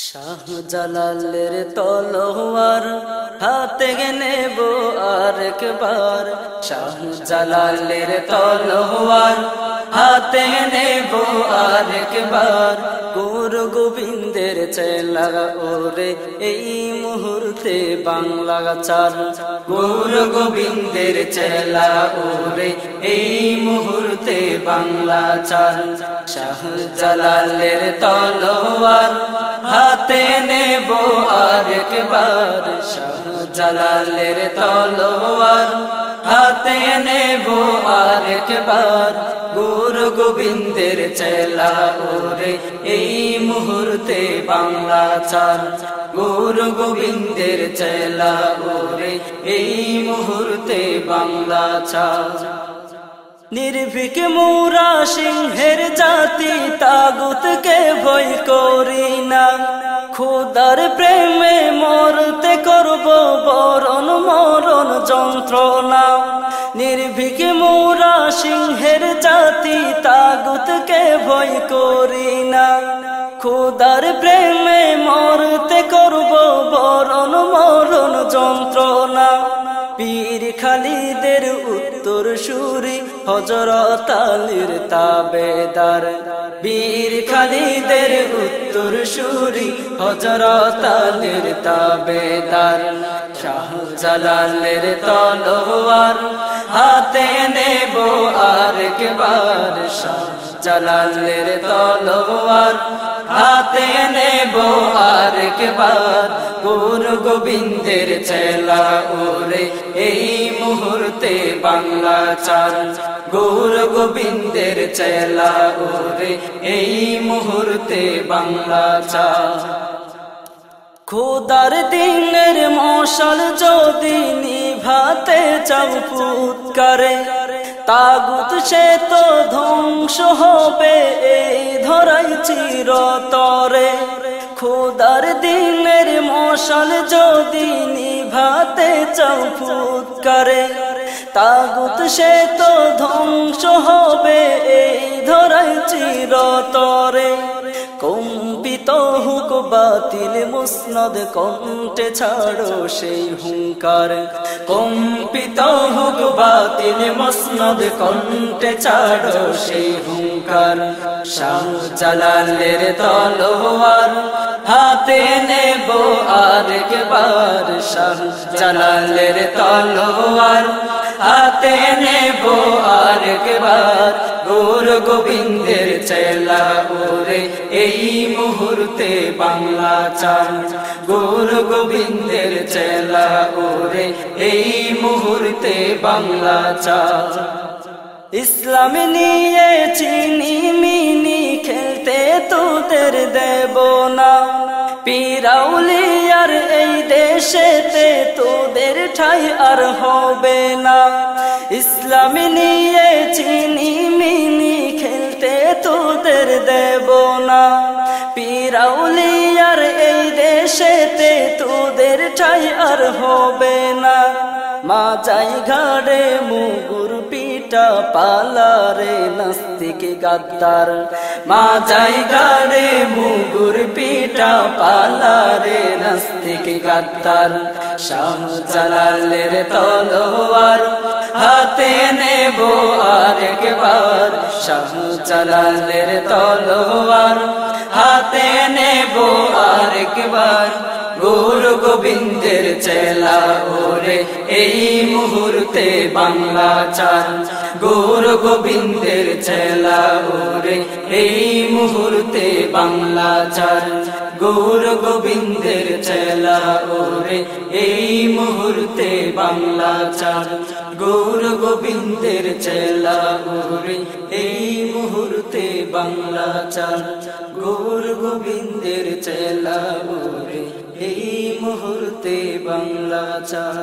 শাহজালালের তলোয়ার হাতে নেব আরেকবার, শাহজালালের তলোয়ার হাতে নেব আরেকবার। গুরু গোবিন্দের চেলা ওরে এই মুহূর্তে বাংলা চার, গুরু গোবিন্দের চেলা ওরে এই মুহূর্তে বাংলা চার। শাহজালালের তলোয়ার হাতে নেব আরেকবার, শাহজালালের তলোয়ার হাতে নেব আরেকবার। গুরু গোবিন্দের চেলা ওরে এই মুহূর্তে বাংলা চার, গুরু গোবিন্দের চেলা ওরে এই মুহূর্তে বাংলা চার। নির্ভীক মোরা সিংহের জাতি, তাগুতকে ভয় করি না, খোদার প্রেমে মরতে করব বরণ মরণ যন্ত্রণা। নির্ভীক মোরা সিংহের জাতি, তাগুতকে ভয় করি না, খোদার প্রেমে মরতে করব বরণ মরণ যন্ত্রণা। পীর খালিদের উত্তর সুরি হযরত আলীর তাবেদার, পীর খালিদের উত্তর সুরি হযরত আলীর তাবেদার। শাহজালালের তলোয়ার হাতে নেব আরেকবার, শাহজালালের তলোয়ার হাতে নেব আরেকবার। গুরু গোবিন্দের চেলা ওরে এই মুহূর্তে বাংলা চার, গুরু গোবিন্দের চেলা ওরে এই মুহূর্তে বাংলা চার। খোদার দিনের মশাল যদি নিভাতে চাও ফুৎকারে, তাগুত সে তো ধ্বংস হবে এই ধরাই চিরতরে। খোদার দিনের মশাল যদি নিভাতে চাও ফুৎকারে, তাগুত সে তো ধ্বংস হবে এই ধরাই চিরতরে। কম্পিত হুক বাতিল মুসনদ কণ্ঠে ছাড়ো সেই হুঙ্কার, কম্পিত হুক বাতিল মুসনদ কণ্ঠে ছাড়ো সেই হুঙ্কার। শাহজালালের তলোয়ার হাতে নেব আরেকবার, শাহজালালের তলোয়ার হাতে নেব আরেকবার। গুরু গোবিন্দের চেলা ওরে এই মুহূর্তে বাংলা চার, গুরু গোবিন্দের চেলা ওরে এই মুহূর্তে বাংলা চার। ইসলাম নিয়ে চিনি মিনি খেলতে তোদের দেব না, পীরাউলিয়ার এই দেশেতে তোদের ঠাই আর হবে না। ইসলাম নিয়ে চিনি মিনি খেলতে তোদের দেব না, পীরাউলিয়ার এই দেশেতে তোদের ঠাই আর হবে না। মা যাই ঘাড়ে মুগুর পিটা পালারে নাস্তিক গাদ্দার, মা যাই ঘাড়ে মুগুর পিটা পালারে নাস্তিক গাদ্দার। শাহজালালের তলোয়ার হাতে নেব আরেকবার, শাহজালালের তলোয়ার হাতে নেব আরেকবার। গুরু গোবিন্দের চেলা ওরে এই মুহূর্তে বাংলা চার, গুরু গোবিন্দের চেলা ওরে এই মুহূর্তে বাংলা চার। গুরু গোবিন্দের চেলা ওরে এই মুহূর্তে বাংলা চার, গুরু গোবিন্দের চেলা ওরে এই মুহূর্তে বাংলা চার। গুরু গোবিন্দের চেলা ওরে এই মুহূর্তে বাংলা চার।